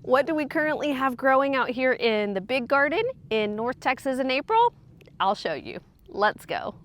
What do we currently have growing out here in the big garden in North Texas in April? I'll show you. Let's go.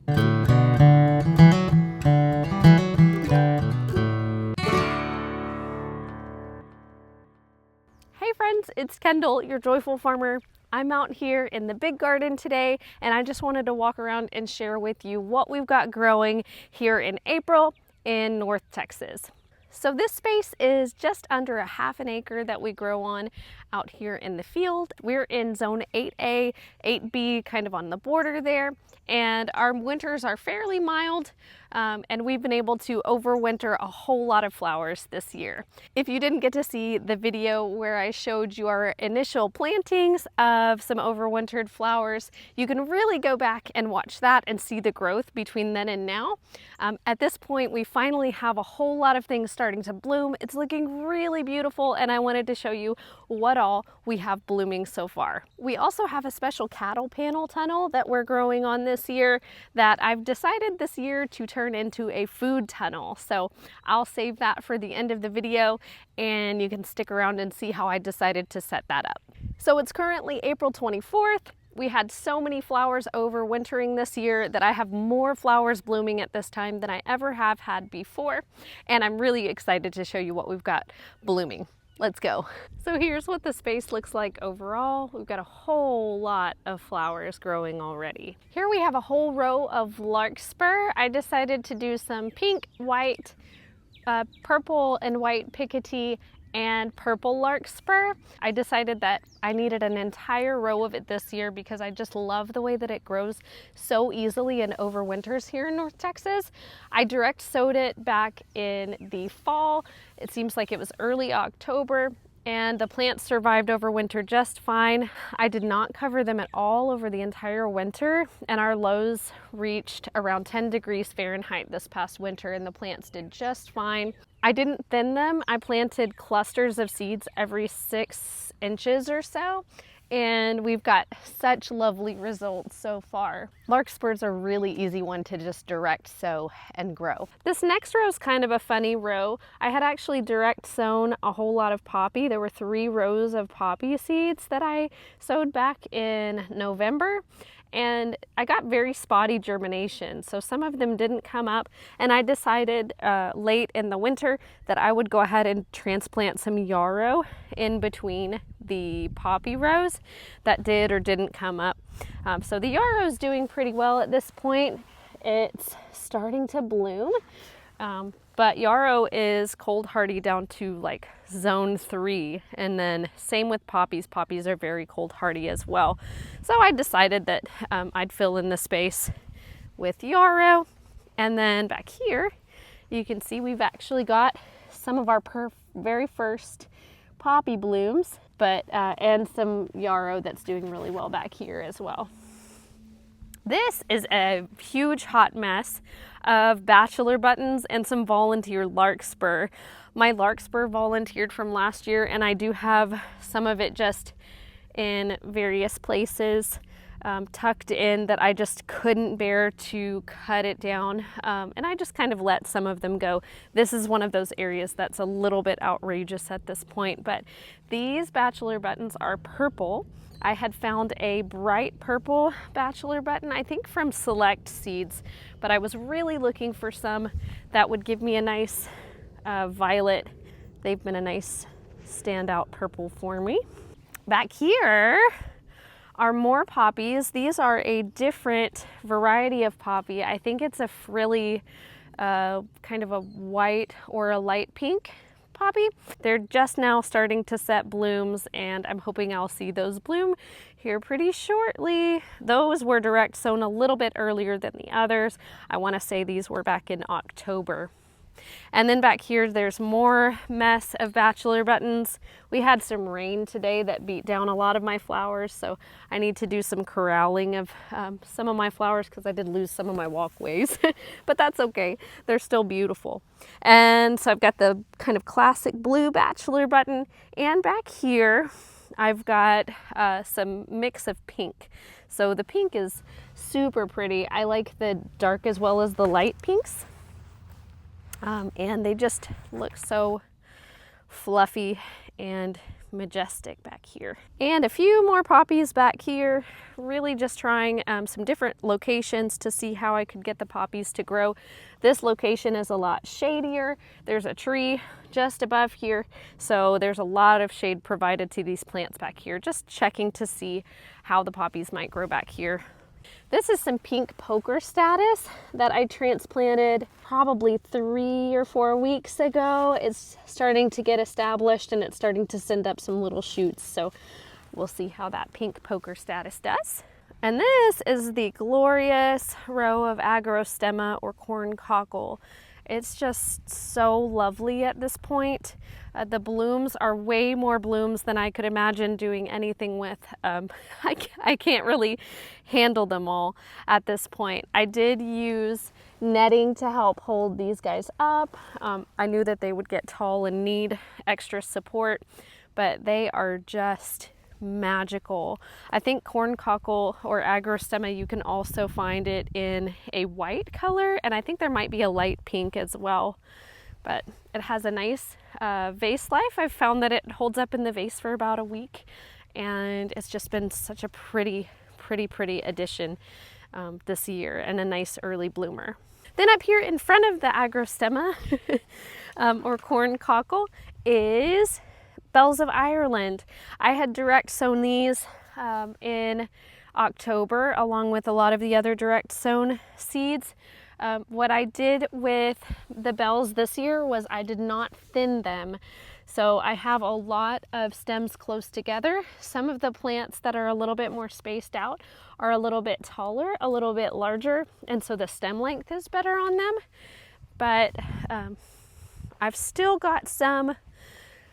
Hey friends, it's Kendall, your joyful farmer. I'm out here in the big garden today, and I just wanted to walk around and share with you what we've got growing here in April in North Texas. So this space is just under a half an acre that we grow on out here in the field. We're in zone 8A, 8B, kind of on the border there. And our winters are fairly mild, and we've been able to overwinter a whole lot of flowers this year. If you didn't get to see the video where I showed you our initial plantings of some overwintered flowers, you can really go back and watch that and see the growth between then and now. At this point, we finally have a whole lot of things starting to bloom. It's looking really beautiful, and I wanted to show you what all we have blooming so far. We also have a special cattle panel tunnel that we're growing on this year that I've decided this year to turn into a food tunnel. So I'll save that for the end of the video, and you can stick around and see how I decided to set that up. So it's currently April 24th. We had so many flowers overwintering this year that I have more flowers blooming at this time than I ever have had before. And I'm really excited to show you what we've got blooming. Let's go. So here's what the space looks like overall. We've got a whole lot of flowers growing already. Here we have a whole row of larkspur. I decided to do some pink, white, purple and white picotee and purple larkspur. I decided that I needed an entire row of it this year because I just love the way that it grows so easily and overwinters here in North Texas. I direct sowed it back in the fall. It seems like it was early October, and the plants survived overwinter just fine. I did not cover them at all over the entire winter, and our lows reached around 10 degrees Fahrenheit this past winter, and the plants did just fine. I didn't thin them. I planted clusters of seeds every 6 inches or so, and we've got such lovely results so far. Larkspurs are a really easy one to just direct sow and grow. This next row is kind of a funny row. I had actually direct sown a whole lot of poppy. There were 3 rows of poppy seeds that I sowed back in November, and I got very spotty germination, so some of them didn't come up, and I decided late in the winter that I would go ahead and transplant some yarrow in between the poppy rows that did or didn't come up. So the yarrow is doing pretty well at this point. It's starting to bloom, but yarrow is cold hardy down to like zone 3, and then same with poppies. Poppies are very cold hardy as well. So I decided that I'd fill in the space with yarrow. And then back here, you can see we've actually got some of our very first poppy blooms, but and some yarrow that's doing really well back here as well. This is a huge hot mess of bachelor buttons and some volunteer larkspur. My larkspur volunteered from last year, and I do have some of it just in various places tucked in that I just couldn't bear to cut it down, and I just kind of let some of them go. This is one of those areas that's a little bit outrageous at this point, but these bachelor buttons are purple. I had found a bright purple bachelor button, I think from Select Seeds, but I was really looking for some that would give me a nice violet. They've been a nice standout purple for me. Back here are more poppies. These are a different variety of poppy. I think it's a frilly, kind of a white or a light pink poppy. They're just now starting to set blooms, and I'm hoping I'll see those bloom here pretty shortly. Those were direct sown a little bit earlier than the others. I want to say these were back in October. And then back here, there's more mess of bachelor buttons. We had some rain today that beat down a lot of my flowers, so I need to do some corralling of some of my flowers because I did lose some of my walkways, but that's okay. They're still beautiful. And so I've got the kind of classic blue bachelor button, and back here, I've got some mix of pink. So the pink is super pretty. I like the dark as well as the light pinks. And they just look so fluffy and majestic back here. And a few more poppies back here, really just trying some different locations to see how I could get the poppies to grow. This location is a lot shadier. There's a tree just above here, so there's a lot of shade provided to these plants back here. Just checking to see how the poppies might grow back here. This is some pink poker status that I transplanted probably 3 or 4 weeks ago. It's starting to get established and it's starting to send up some little shoots. So we'll see how that pink poker status does. And this is the glorious row of agrostemma or corn cockle. It's just so lovely at this point. The blooms are way more blooms than I could imagine doing anything with. I can't really handle them all at this point. I did use netting to help hold these guys up. I knew that they would get tall and need extra support, but they are just magical. I think corn cockle or agrostemma, you can also find it in a white color, and I think there might be a light pink as well, but it has a nice vase life. I've found that it holds up in the vase for about a week, and it's just been such a pretty addition this year, and a nice early bloomer. Then up here in front of the agrostemma or corn cockle is Bells of Ireland. I had direct sown these in October along with a lot of the other direct sown seeds. What I did with the bells this year was I did not thin them. So I have a lot of stems close together. Some of the plants that are a little bit more spaced out are a little bit taller, a little bit larger, and so the stem length is better on them. But I've still got some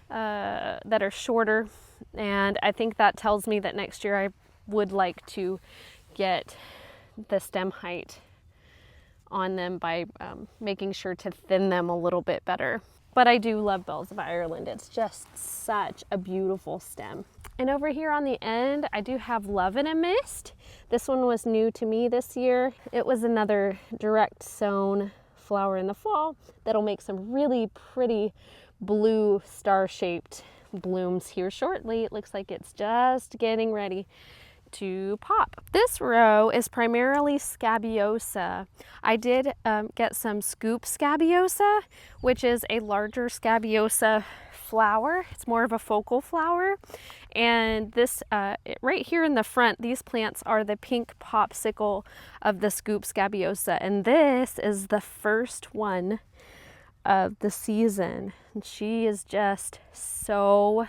that are shorter, and I think that tells me that next year I would like to get the stem height on them by making sure to thin them a little bit better. But I do love Bells of Ireland. It's just such a beautiful stem. And over here on the end, I do have Love in a Mist. This one was new to me this year. It was another direct sown flower in the fall that'll make some really pretty blue star-shaped blooms here shortly. It looks like it's just getting ready to pop. This row is primarily Scabiosa. I did get some scoop Scabiosa, which is a larger Scabiosa flower. It's more of a focal flower. And this right here in the front, these plants are the pink popsicle of the scoop Scabiosa. And this is the first one of the season. And she is just so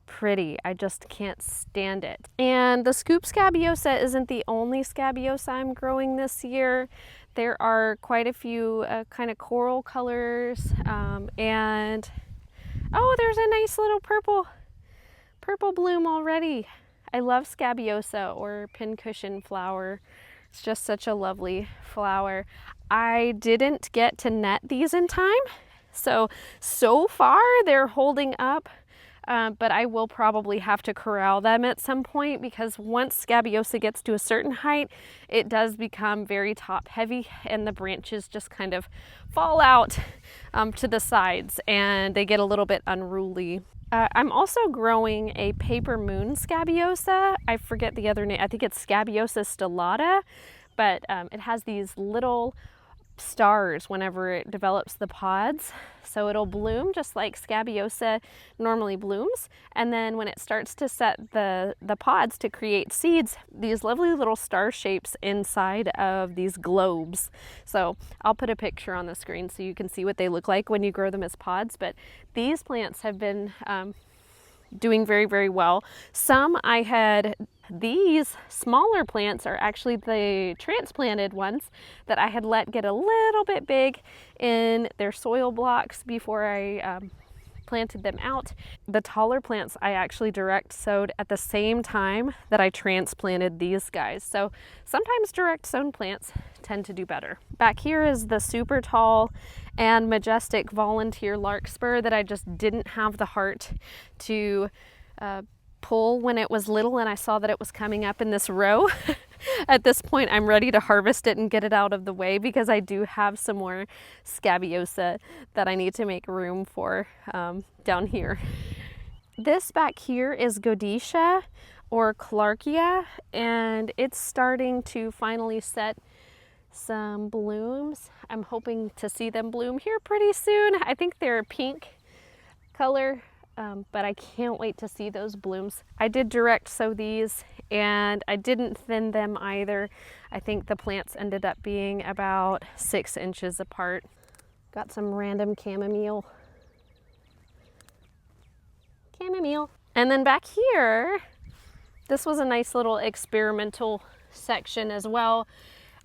pretty. I just can't stand it. And the scoop Scabiosa isn't the only Scabiosa I'm growing this year. There are quite a few kind of coral colors, and oh, there's a nice little purple bloom already. I love Scabiosa or pincushion flower. It's just such a lovely flower. I didn't get to net these in time, so far they're holding up. But I will probably have to corral them at some point, because once Scabiosa gets to a certain height, it does become very top heavy and the branches just kind of fall out to the sides and they get a little bit unruly. I'm also growing a paper moon Scabiosa. I forget the other name. I think it's Scabiosa stellata, but it has these little stars whenever it develops the pods, so it'll bloom just like Scabiosa normally blooms, and then when it starts to set the pods to create seeds, these lovely little star shapes inside of these globes. So I'll put a picture on the screen so you can see what they look like when you grow them as pods. But these plants have been doing very well. These smaller plants are actually the transplanted ones that I had let get a little bit big in their soil blocks before I planted them out. The taller plants I actually direct sowed at the same time that I transplanted these guys. So sometimes direct sown plants tend to do better. Back here is the super tall and majestic volunteer larkspur that I just didn't have the heart to pull when it was little, and I saw that it was coming up in this row. At this point, I'm ready to harvest it and get it out of the way, because I do have some more Scabiosa that I need to make room for down here. This back here is Godetia or Clarkia, and it's starting to finally set some blooms. I'm hoping to see them bloom here pretty soon. I think they're a pink color, but I can't wait to see those blooms. I did direct sow these, and I didn't thin them either. I think the plants ended up being about 6 inches apart. Got some random chamomile. And then back here, this was a nice little experimental section as well.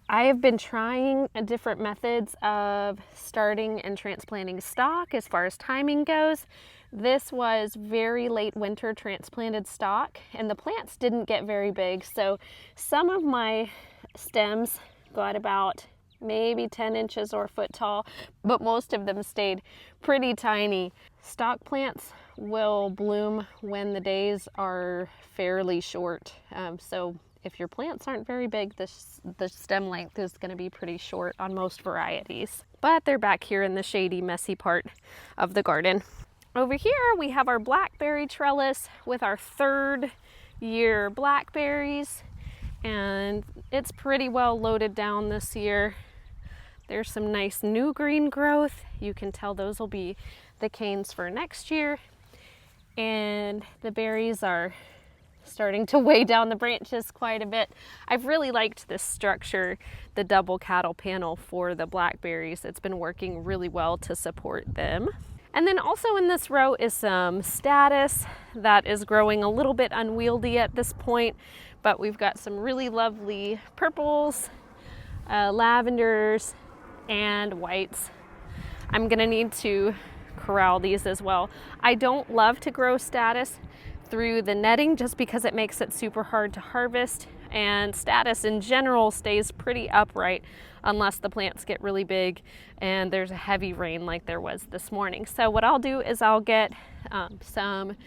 I have been trying different methods of starting and transplanting stock as far as timing goes. This was very late winter transplanted stock, and the plants didn't get very big. So some of my stems got about maybe 10 inches or a foot tall, but most of them stayed pretty tiny. Stock plants will bloom when the days are fairly short. So if your plants aren't very big, the stem length is going to be pretty short on most varieties. But they're back here in the shady, messy part of the garden. Over here we have our blackberry trellis with our 3rd year blackberries, and it's pretty well loaded down this year. There's some nice new green growth. You can tell those will be the canes for next year. And the berries are starting to weigh down the branches quite a bit. I've really liked this structure, the double cattle panel for the blackberries. It's been working really well to support them. And then also in this row is some statice that is growing a little bit unwieldy at this point, but we've got some really lovely purples, lavenders, and whites. I'm gonna need to corral these as well. I don't love to grow statice through the netting just because it makes it super hard to harvest, and statice in general stays pretty upright unless the plants get really big and there's a heavy rain like there was this morning. So what I'll do is I'll get some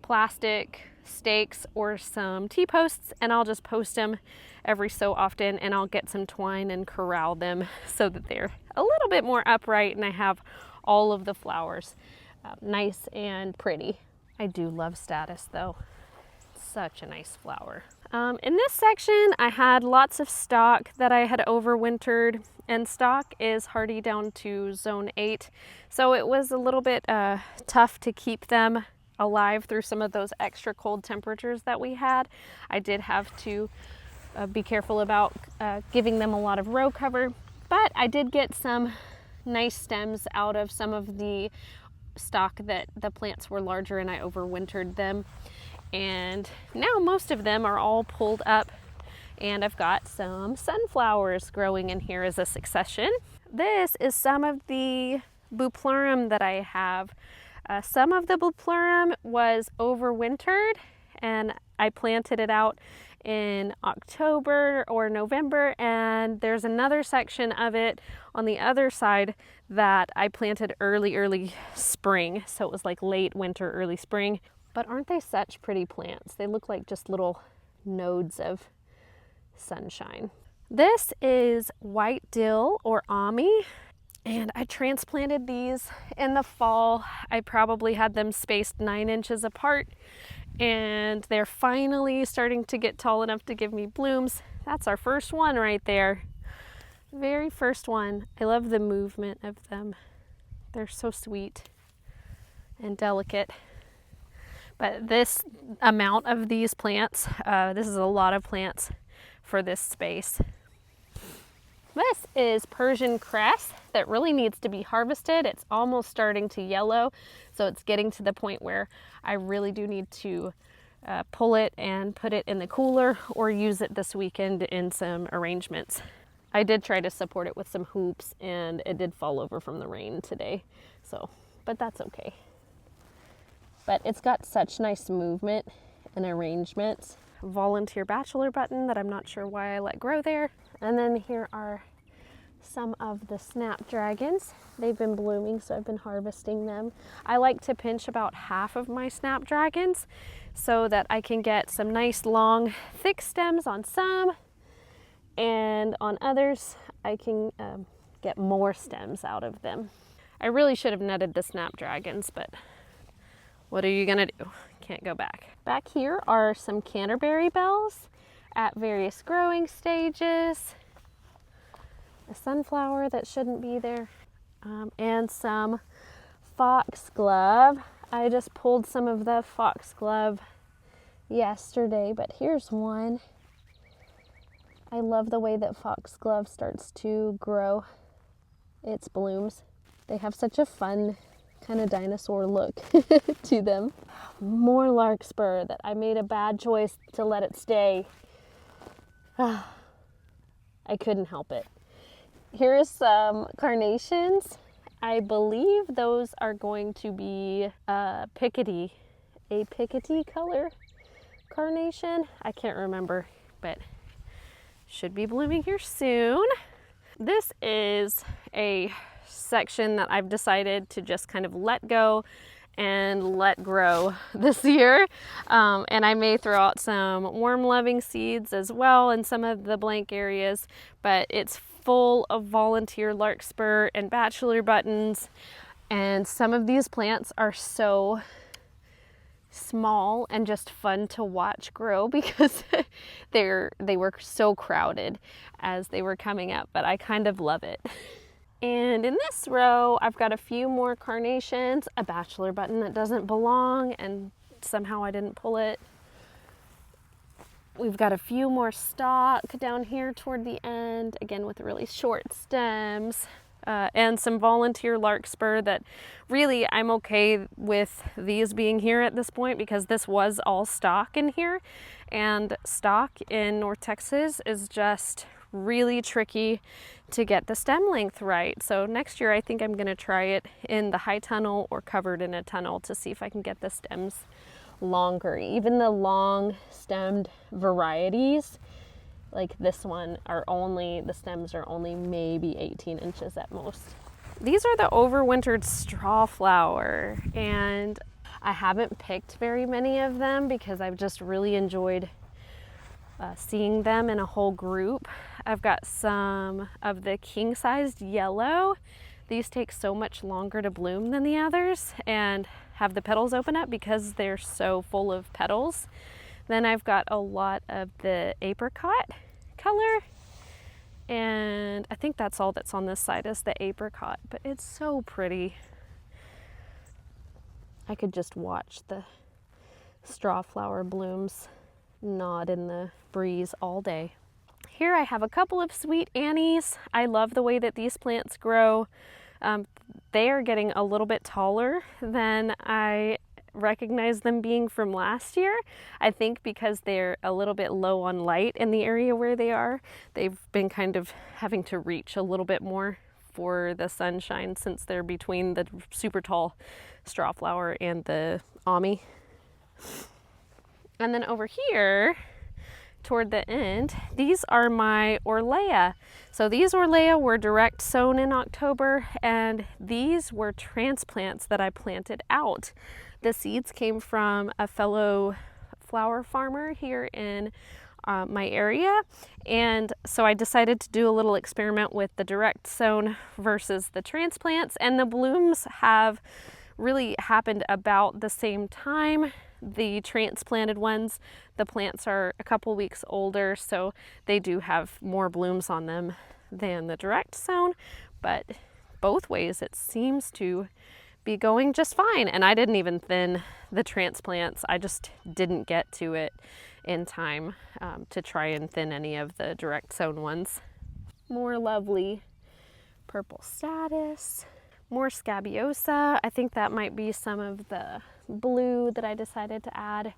plastic stakes or some T-posts, and I'll just post them every so often, and I'll get some twine and corral them so that they're a little bit more upright and I have all of the flowers nice and pretty. I do love statice though. It's such a nice flower. In this section I had lots of stock that I had overwintered, and stock is hardy down to zone 8, so it was a little bit tough to keep them alive through some of those extra cold temperatures that we had. I did have to be careful about giving them a lot of row cover, but I did get some nice stems out of some of the stock that the plants were larger and I overwintered them. And now most of them are all pulled up, and I've got some sunflowers growing in here as a succession. This is some of the bupleurum that I have. Some of the bupleurum was overwintered, and I planted it out in October or November, and there's another section of it on the other side that I planted early spring, so it was like late winter, early spring. But aren't they such pretty plants? They look like just little nodes of sunshine. This is white dill or Ami, and I transplanted these in the fall. I probably had them spaced 9 inches apart, and they're finally starting to get tall enough to give me blooms. That's our first one right there. Very first one. I love the movement of them. They're so sweet and delicate. But this amount of these plants, this is a lot of plants for this space. This is Persian cress that really needs to be harvested. It's almost starting to yellow, so it's getting to the point where I really do need to pull it and put it in the cooler or use it this weekend in some arrangements. I did try to support it with some hoops, and it did fall over from the rain today, but that's okay. But it's got such nice movement and arrangements. Volunteer bachelor button that I'm not sure why I let grow there. And then here are some of the snapdragons. They've been blooming, so I've been harvesting them. I like to pinch about half of my snapdragons so that I can get some nice long thick stems on some, and on others I can get more stems out of them. I really should have netted the snapdragons, but What are you gonna do? Can't go back. Back here are some Canterbury bells at various growing stages. A sunflower that shouldn't be there. And some foxglove. I just pulled some of the foxglove yesterday, but here's one. I love the way that foxglove starts to grow its blooms. They have such a fun kind of dinosaur look to them. More larkspur that I made a bad choice to let it stay. I couldn't help it. Here's some carnations. I believe those are going to be a Pickety color carnation. I can't remember, but should be blooming here soon. This is a section that I've decided to just kind of let go and let grow this year. And I may throw out some worm-loving seeds as well in some of the blank areas, but it's full of volunteer larkspur and bachelor buttons. And some of these plants are so small and just fun to watch grow because they were so crowded as they were coming up, but I kind of love it. And in this row, I've got a few more carnations, a bachelor button that doesn't belong, and somehow I didn't pull it. We've got a few more stalk down here toward the end, again with really short stems, and some volunteer larkspur that really I'm okay with these being here at this point because this was all stalk in here, and stalk in North Texas is just really tricky to get the stem length right. So next year I think I'm going to try it in the high tunnel or covered in a tunnel to see if I can get the stems longer. Even the long stemmed varieties like this one the stems are only maybe 18 inches at most. These are the overwintered straw flower, and I haven't picked very many of them because I've just really enjoyed seeing them in a whole group. I've got some of the king-sized yellow. These take so much longer to bloom than the others and have the petals open up because they're so full of petals. Then I've got a lot of the apricot color, and I think that's all that's on this side is the apricot, but it's so pretty. I could just watch the straw flower blooms nod in the breeze all day. Here I have a couple of sweet annies. I love the way that these plants grow. They are getting a little bit taller than I recognize them being from last year. I think because they're a little bit low on light in the area where they are. They've been kind of having to reach a little bit more for the sunshine since they're between the super tall straw flower and the Ami. And then over here, toward the end, these are my Orlea. So these Orlea were direct sown in October, and these were transplants that I planted out. The seeds came from a fellow flower farmer here in my area, and so I decided to do a little experiment with the direct sown versus the transplants, and the blooms have really happened about the same time. The transplanted ones, the plants are a couple weeks older, so they do have more blooms on them than the direct sown, but both ways it seems to be going just fine. And I didn't even thin the transplants. I just didn't get to it in time to try and thin any of the direct sown ones. More lovely purple statice. More Scabiosa. I think that might be some of the blue that I decided to add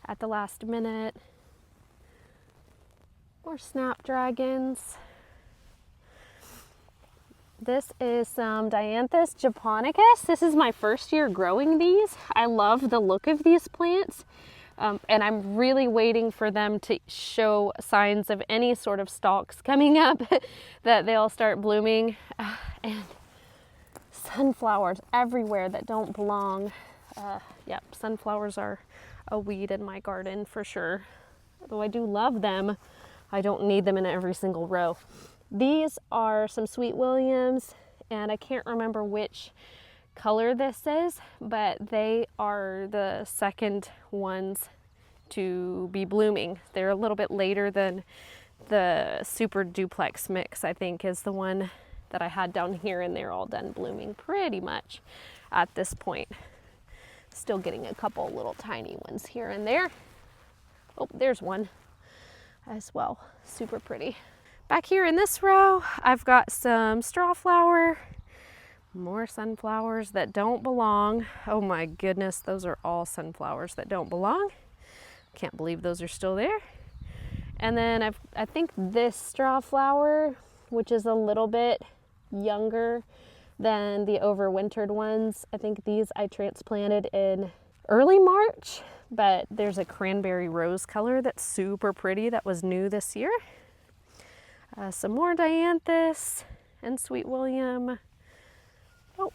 at the last minute. More snapdragons. This is some Dianthus japonicus. This is my first year growing these. I love the look of these plants. And I'm really waiting for them to show signs of any sort of stalks coming up that they'll start blooming. And sunflowers everywhere that don't belong. Yep, sunflowers are a weed in my garden for sure. Though I do love them, I don't need them in every single row. These are some Sweet Williams, and I can't remember which color this is, but they are the second ones to be blooming. They're a little bit later than the super duplex mix, I think, is the one that I had down here, and they're all done blooming pretty much at this point. Still getting a couple little tiny ones here and there. Oh, there's one as well. Super pretty. Back here in this row, I've got some straw flower, more sunflowers that don't belong. Oh my goodness, those are all sunflowers that don't belong. Can't believe those are still there. And then I think this straw flower, which is a little bit younger than the overwintered ones. I think these I transplanted in early March, but there's a cranberry rose color that's super pretty that was new this year. Some more dianthus and sweet William. Oh,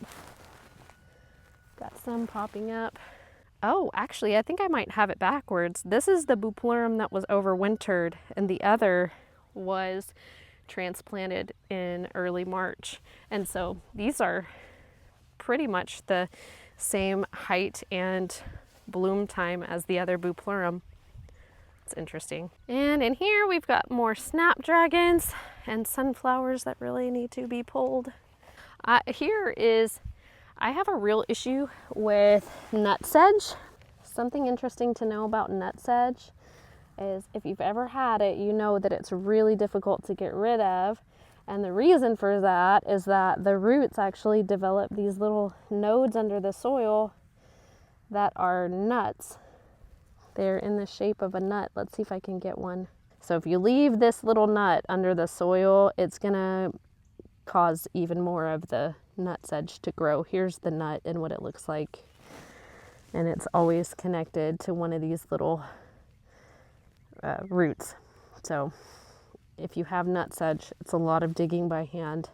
got some popping up. Oh, actually, I think I might have it backwards. This is the buplorum that was overwintered, and the other was transplanted in early March. And so these are pretty much the same height and bloom time as the other buplorum. It's interesting. And in here we've got more snapdragons and sunflowers that really need to be pulled. I have a real issue with nutsedge. Something interesting to know about nutsedge is if you've ever had it, you know that it's really difficult to get rid of. And the reason for that is that the roots actually develop these little nodes under the soil that are nuts. They're in the shape of a nut. Let's see if I can get one. So if you leave this little nut under the soil, it's gonna cause even more of the nutsedge to grow. Here's the nut and what it looks like. And it's always connected to one of these little roots. So if you have nutsedge, it's a lot of digging by hand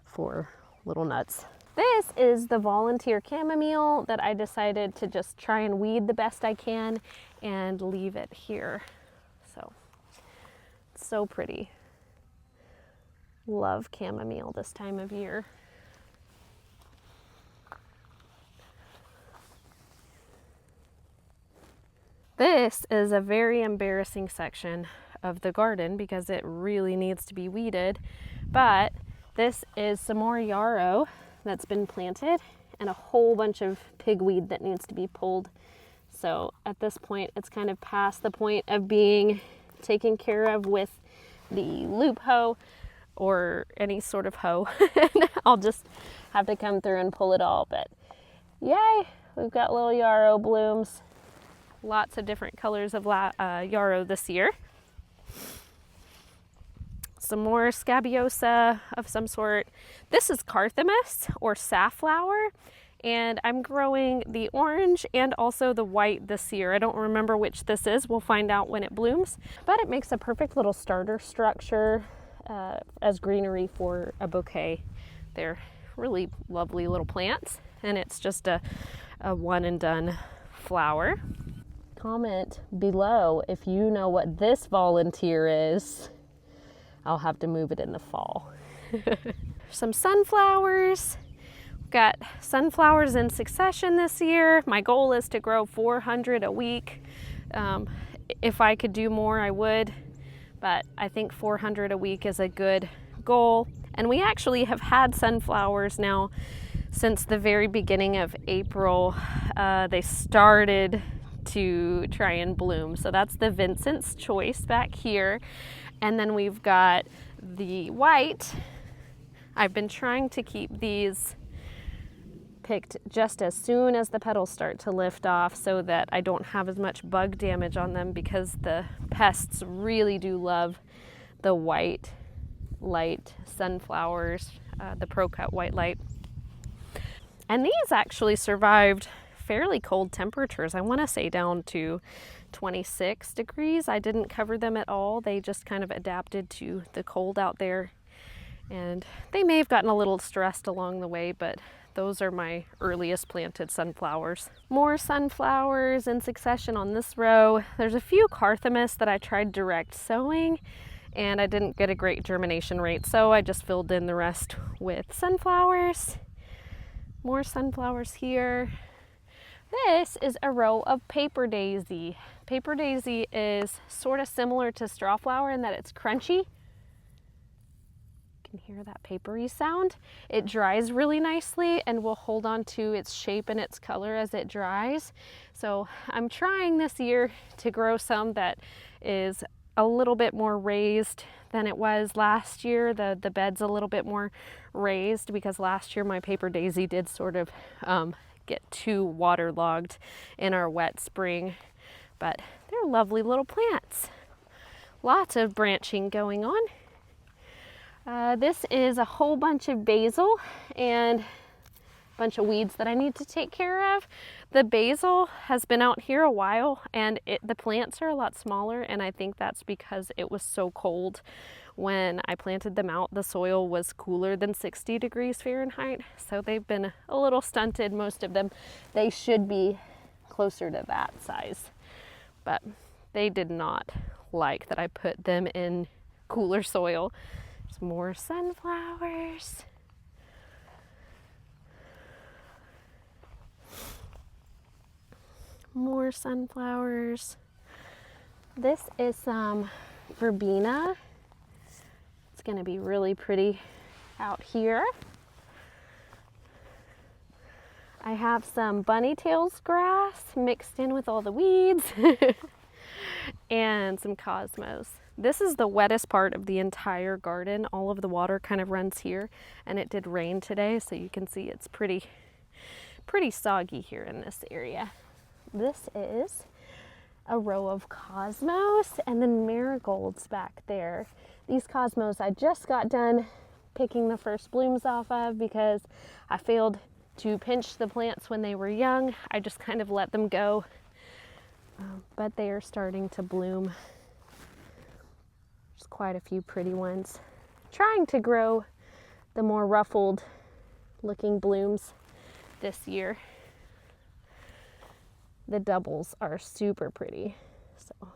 for little nuts. This is the volunteer chamomile that I decided to just try and weed the best I can and leave it here. So pretty. Love chamomile this time of year. This is a very embarrassing section of the garden because it really needs to be weeded, but this is some more yarrow that's been planted and a whole bunch of pigweed that needs to be pulled. So at this point, it's kind of past the point of being taken care of with the loop hoe or any sort of hoe. I'll just have to come through and pull it all, but yay, we've got little yarrow blooms. Lots of different colors of yarrow this year. Some more Scabiosa of some sort. This is Carthamus or safflower, and I'm growing the orange and also the white this year. I don't remember which this is. We'll find out when it blooms, but it makes a perfect little starter structure as greenery for a bouquet. They're really lovely little plants, and it's just a one and done flower. Comment below if you know what this volunteer is. I'll have to move it in the fall. Some sunflowers. We've got sunflowers in succession this year. My goal is to grow 400 a week. If I could do more, I would, but I think 400 a week is a good goal. And we actually have had sunflowers now since the very beginning of April. They started to try and bloom. So that's the Vincent's Choice back here. And then we've got the white. I've been trying to keep these picked just as soon as the petals start to lift off so that I don't have as much bug damage on them, because the pests really do love the white light sunflowers, the Pro-Cut White Light. And these actually survived fairly cold temperatures. I want to say down to 26 degrees. I didn't cover them at all. They just kind of adapted to the cold out there. And they may have gotten a little stressed along the way, but those are my earliest planted sunflowers. More sunflowers in succession on this row. There's a few Carthamus that I tried direct sowing, and I didn't get a great germination rate, so I just filled in the rest with sunflowers. More sunflowers here. This is a row of paper daisy. Paper daisy is sort of similar to straw flower in that it's crunchy. You can hear that papery sound. It dries really nicely and will hold on to its shape and its color as it dries. So I'm trying this year to grow some that is a little bit more raised than it was last year. The bed's a little bit more raised because last year my paper daisy did sort of get too waterlogged in our wet spring, but they're lovely little plants. Lots of branching going on. This is a whole bunch of basil and a bunch of weeds that I need to take care of. The basil has been out here a while and the plants are a lot smaller, and I think that's because it was so cold when I planted them out. The soil was cooler than 60 degrees Fahrenheit, so they've been a little stunted, most of them. They should be closer to that size, but they did not like that I put them in cooler soil. There's more sunflowers. More sunflowers. This is some verbena. It's going to be really pretty out here. I have some bunny tails grass mixed in with all the weeds and some cosmos. This is the wettest part of the entire garden. All of the water kind of runs here, and it did rain today, so you can see it's pretty soggy here in this area. This is a row of cosmos and then marigolds back there. These cosmos I just got done picking the first blooms off of because I failed to pinch the plants when they were young. I just kind of let them go, but they are starting to bloom. There's quite a few pretty ones. Trying to grow the more ruffled looking blooms this year. The doubles are super pretty, so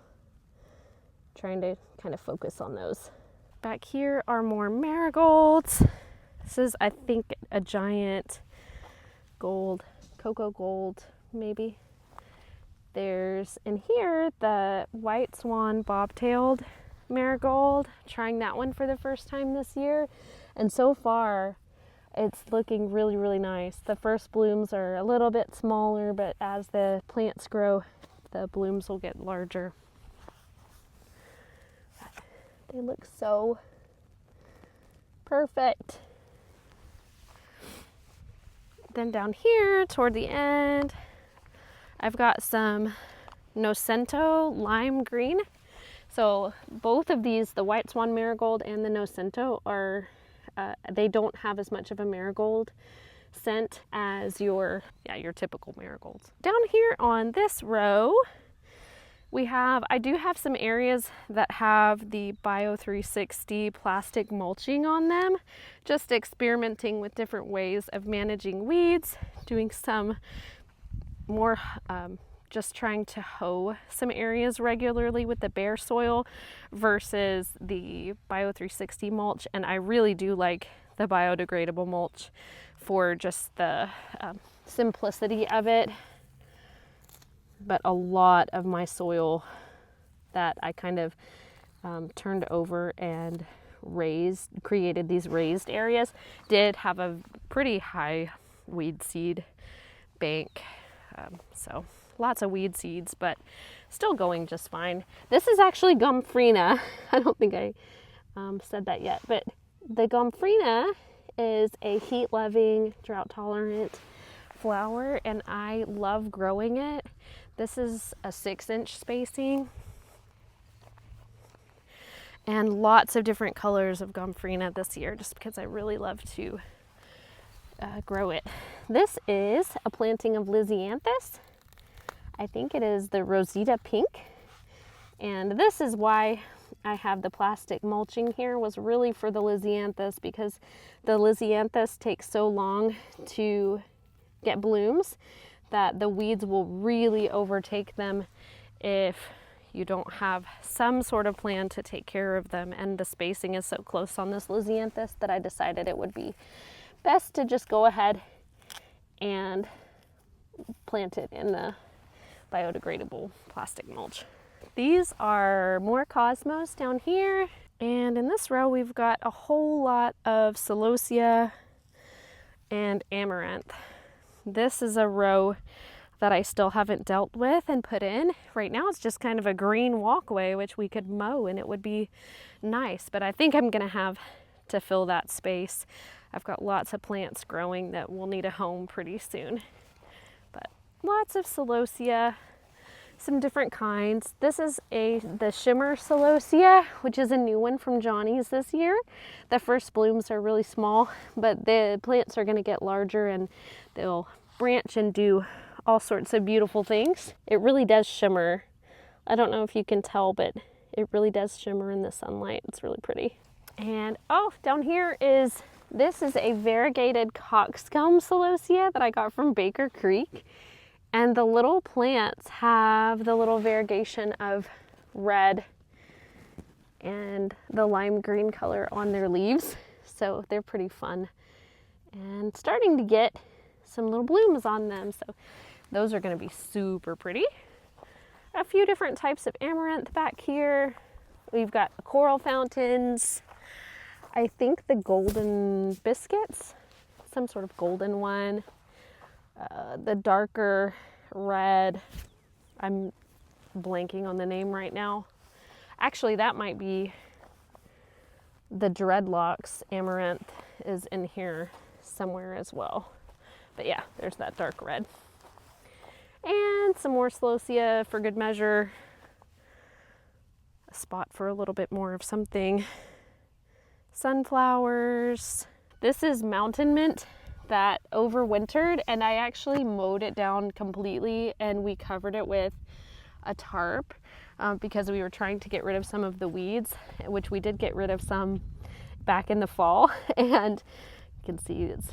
trying to kind of focus on those. Back here are more marigolds. This is, I think, a giant gold, cocoa gold, maybe. There's in here the white swan bobtailed marigold. Trying that one for the first time this year, and so far it's looking really nice. The first blooms are a little bit smaller, but as the plants grow, the blooms will get larger. They look so perfect. Then down here toward the end, I've got some Nocento lime green. So both of these, the white swan marigold and the Nocento, are they don't have as much of a marigold scent as your typical marigolds. Down here on this row, I do have some areas that have the Bio 360 plastic mulching on them. Just experimenting with different ways of managing weeds, doing some more just trying to hoe some areas regularly with the bare soil versus the Bio 360 mulch. And I really do like the biodegradable mulch for just the simplicity of it. But a lot of my soil that I kind of turned over and created these raised areas, did have a pretty high weed seed bank. So lots of weed seeds, but still going just fine. This is actually Gomphrena. I don't think I said that yet, but the Gomphrena is a heat-loving, drought-tolerant flower, and I love growing it. This is a 6-inch spacing, and lots of different colors of Gomphrena this year, just because I really love to grow it. This is a planting of Lisianthus. I think it is the Rosita Pink, and this is why I have the plastic mulching here, was really for the Lisianthus, because the Lisianthus takes so long to get blooms that the weeds will really overtake them if you don't have some sort of plan to take care of them. And the spacing is so close on this Lisianthus that I decided it would be best to just go ahead and plant it in the biodegradable plastic mulch. These are more cosmos down here. And in this row, we've got a whole lot of celosia and amaranth. This is a row that I still haven't dealt with and put in. Right now it's just kind of a green walkway, which we could mow and it would be nice, but I think I'm gonna have to fill that space. I've got lots of plants growing that will need a home pretty soon. But lots of celosia, some different kinds. This is the shimmer celosia, which is a new one from Johnny's this year. The first blooms are really small, but the plants are gonna get larger and they'll branch and do all sorts of beautiful things. It really does shimmer. I don't know if you can tell, but it really does shimmer in the sunlight. It's really pretty. And oh, down here this is a variegated coxcomb celosia that I got from Baker Creek. And the little plants have the little variegation of red and the lime green color on their leaves. So they're pretty fun and starting to get some little blooms on them. So those are going to be super pretty. A few different types of amaranth back here. We've got coral fountains. I think the golden biscuits, some sort of golden one. The darker red, I'm blanking on the name right now. Actually, that might be the dreadlocks amaranth is in here somewhere as well. But yeah, there's that dark red. And some more celosia for good measure. A spot for a little bit more of something. Sunflowers. This is mountain mint that overwintered, and I actually mowed it down completely and we covered it with a tarp because we were trying to get rid of some of the weeds, which we did get rid of some back in the fall. And you can see it's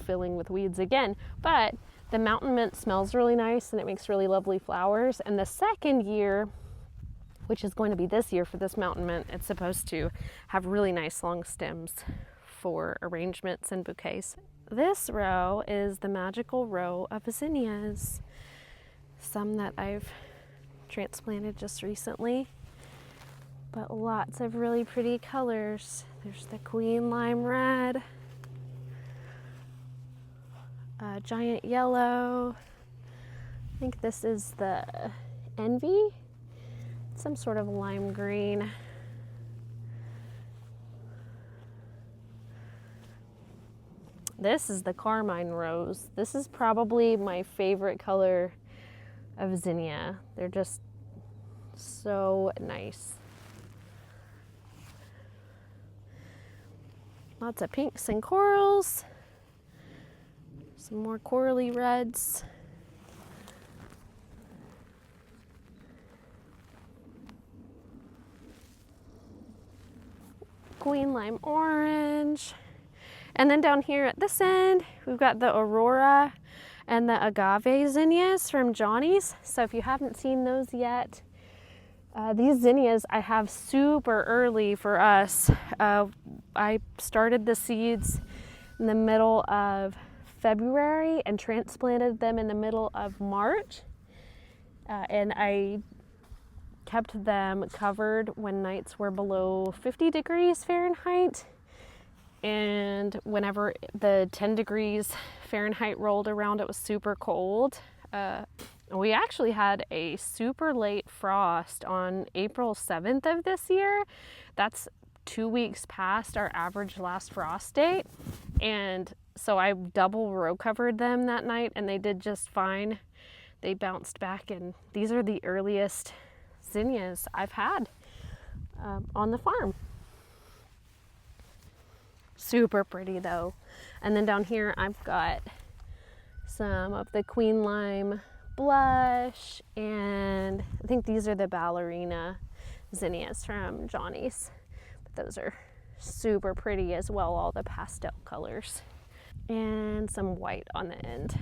filling with weeds again, but the mountain mint smells really nice and it makes really lovely flowers. And the second year, which is going to be this year for this mountain mint, it's supposed to have really nice long stems for arrangements and bouquets. This row is the magical row of zinnias, some that I've transplanted just recently, but lots of really pretty colors. There's the queen lime red, giant yellow. I think this is the envy, some sort of lime green. This is the carmine rose. This is probably my favorite color of zinnia. They're just so nice. Lots of pinks and corals. Some more corally reds. Queen lime orange. And then down here at this end, we've got the aurora and the agave zinnias from Johnny's. So if you haven't seen those yet, these zinnias I have super early for us. I started the seeds in the middle of February and transplanted them in the middle of March. And I kept them covered when nights were below 50 degrees Fahrenheit. And whenever the 10 degrees Fahrenheit rolled around, it was super cold. We actually had a super late frost on April 7th of this year. That's 2 weeks past our average last frost date. And so I double row covered them that night and they did just fine. They bounced back, and these are the earliest zinnias I've had on the farm. Super pretty though. And then down here I've got some of the queen lime blush, and I think these are the ballerina zinnias from Johnny's. But those are super pretty as well, all the pastel colors. And some white on the end.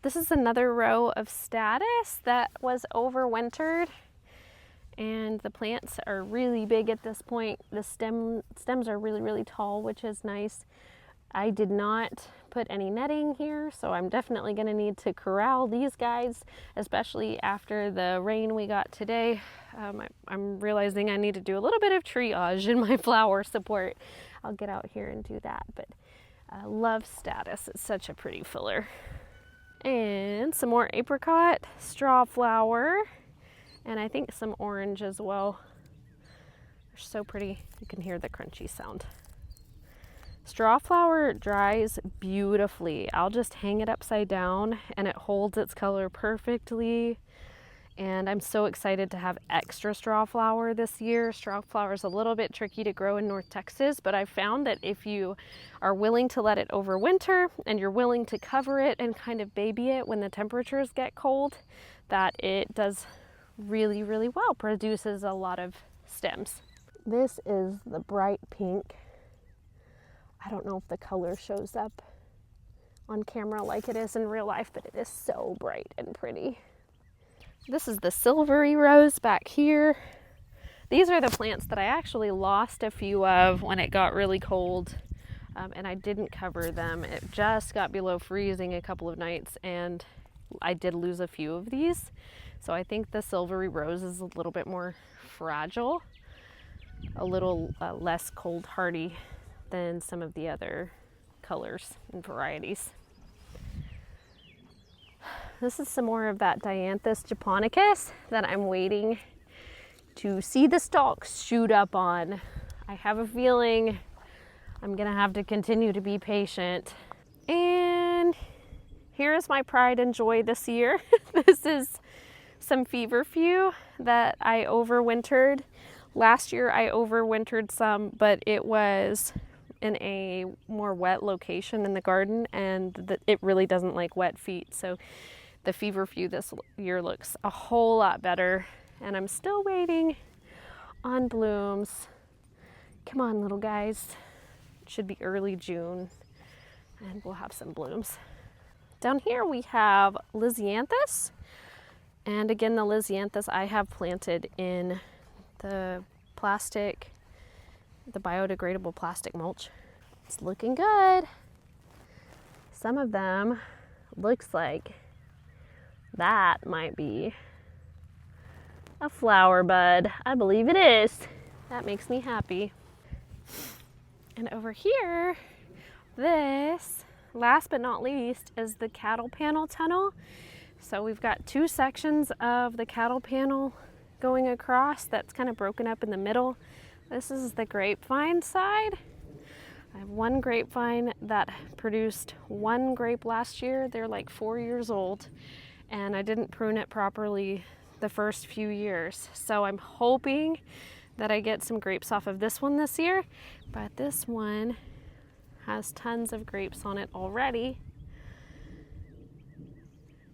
This is another row of status that was overwintered. And the plants are really big at this point. The stems are really, really tall, which is nice. I did not put any netting here, so I'm definitely going to need to corral these guys, especially after the rain we got today. I'm realizing I need to do a little bit of triage in my flower support. I'll get out here and do that, but love Status. It's such a pretty filler. And some more apricot, straw flower, and I think some orange as well. They're so pretty. You can hear the crunchy sound. Straw flower dries beautifully. I'll just hang it upside down and it holds its color perfectly. And I'm so excited to have extra straw flower this year. Straw flower is a little bit tricky to grow in North Texas, but I found that if you are willing to let it overwinter and you're willing to cover it and kind of baby it when the temperatures get cold, that it does really, really well, produces a lot of stems. This is the bright pink. I don't know if the color shows up on camera like it is in real life, but it is so bright and pretty. This is the silvery rose back here. These are the plants that I actually lost a few of when it got really cold, and I didn't cover them. It just got below freezing a couple of nights, and I did lose a few of these. So I think the silvery rose is a little bit more fragile, a little less cold hardy than some of the other colors and varieties. This is some more of that Dianthus japonicus that I'm waiting to see the stalks shoot up on. I have a feeling I'm gonna have to continue to be patient. And here's my pride and joy this year. This is some feverfew that I overwintered. Last year I overwintered some, but it was in a more wet location in the garden, and it really doesn't like wet feet. So the feverfew this year looks a whole lot better, and I'm still waiting on blooms. Come on, little guys. It should be early June, and we'll have some blooms. Down here we have Lisianthus, and again, the Lisianthus I have planted in the biodegradable plastic mulch. It's looking good. Some of them looks like that might be a flower bud. I believe it is. That makes me happy. And over here, this, last but not least, is the cattle panel tunnel. So we've got two sections of the cattle panel going across that's kind of broken up in the middle. This is the grapevine side. I have one grapevine that produced one grape last year. They're like 4 years old, and I didn't prune it properly the first few years. So I'm hoping that I get some grapes off of this one this year, but this one has tons of grapes on it already.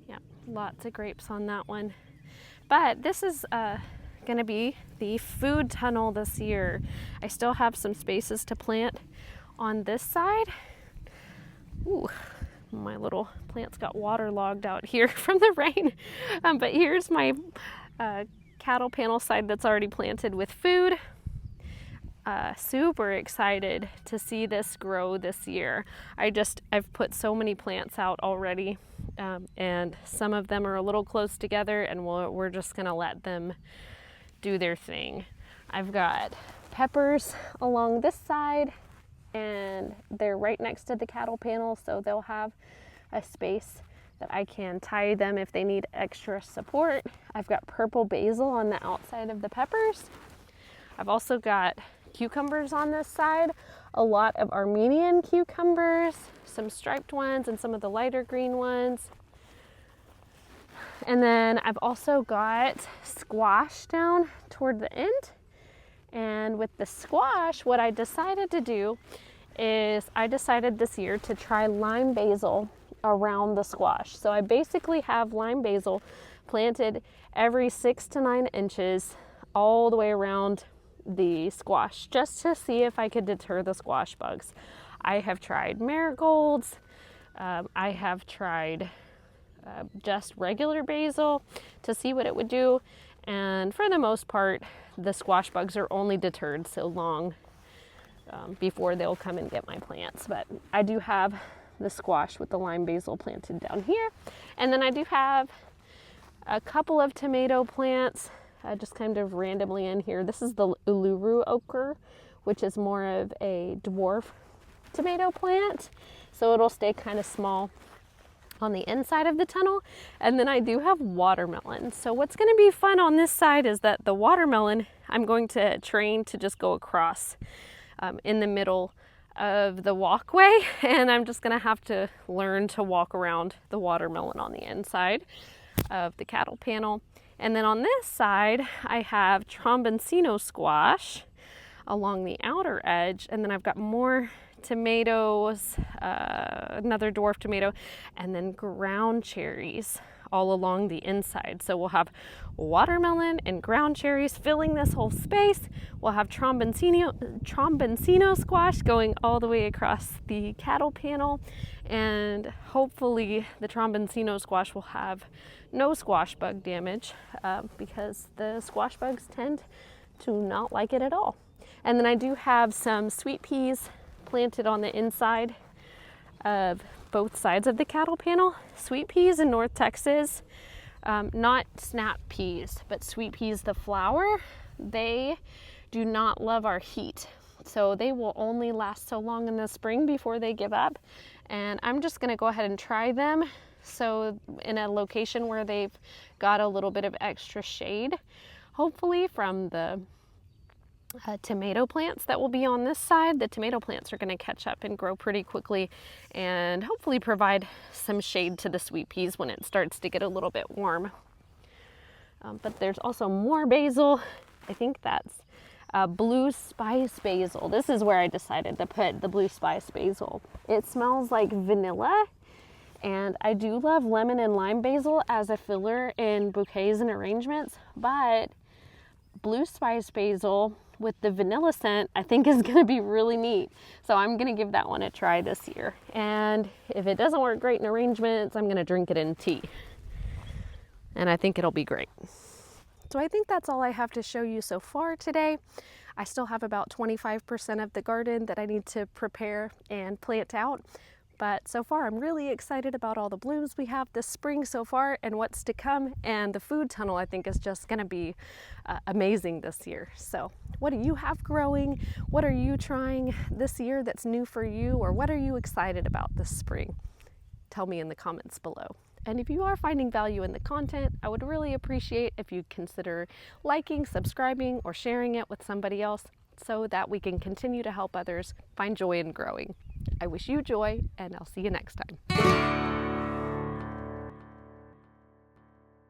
Yeah, lots of grapes on that one. But this is going to be the food tunnel this year. I still have some spaces to plant on this side. Ooh, my little plants got waterlogged out here from the rain. But here's my cattle panel side that's already planted with food. Super excited to see this grow this year. I've put so many plants out already, and some of them are a little close together, and we're just gonna let them do their thing. I've got peppers along this side, and they're right next to the cattle panel, so they'll have a space that I can tie them if they need extra support. I've got purple basil on the outside of the peppers. I've also got cucumbers on this side, a lot of Armenian cucumbers, some striped ones and some of the lighter green ones. And then I've also got squash down toward the end. And with the squash, what I decided to do is I decided this year to try lime basil around the squash. So I basically have lime basil planted every 6 to 9 inches all the way around the squash, just to see if I could deter the squash bugs. I have tried marigolds. I have tried just regular basil to see what it would do. And for the most part, the squash bugs are only deterred so long before they'll come and get my plants. But I do have the squash with the lime basil planted down here. And then I do have a couple of tomato plants just kind of randomly in here. This is the Uluru ochre, which is more of a dwarf tomato plant. So it'll stay kind of small on the inside of the tunnel. And then I do have watermelon. So what's going to be fun on this side is that the watermelon I'm going to train to just go across in the middle of the walkway, and I'm just going to have to learn to walk around the watermelon on the inside of the cattle panel. And then on this side I have tromboncino squash along the outer edge, and then I've got more tomatoes, another dwarf tomato, and then ground cherries all along the inside. So we'll have watermelon and ground cherries filling this whole space. We'll have tromboncino squash going all the way across the cattle panel, and hopefully the tromboncino squash will have no squash bug damage because the squash bugs tend to not like it at all. And then I do have some sweet peas planted on the inside of both sides of the cattle panel. Sweet peas in North Texas, not snap peas, but sweet peas, the flower, they do not love our heat. So they will only last so long in the spring before they give up. And I'm just gonna go ahead and try them. So in a location where they've got a little bit of extra shade, hopefully from the tomato plants that will be on this side. The tomato plants are going to catch up and grow pretty quickly and hopefully provide some shade to the sweet peas when it starts to get a little bit warm. But there's also more basil. I think that's blue spice basil. This is where I decided to put the blue spice basil. It smells like vanilla, and I do love lemon and lime basil as a filler in bouquets and arrangements, but blue spice basil with the vanilla scent I think is going to be really neat. So I'm going to give that one a try this year. And if it doesn't work great in arrangements, I'm going to drink it in tea. And I think it'll be great. So I think that's all I have to show you so far today. I still have about 25% of the garden that I need to prepare and plant out. But so far, I'm really excited about all the blooms we have this spring so far and what's to come. And the food tunnel, I think, is just going to be amazing this year. So what do you have growing? What are you trying this year that's new for you? Or what are you excited about this spring? Tell me in the comments below. And if you are finding value in the content, I would really appreciate if you consider liking, subscribing, or sharing it with somebody else so that we can continue to help others find joy in growing. I wish you joy, and I'll see you next time.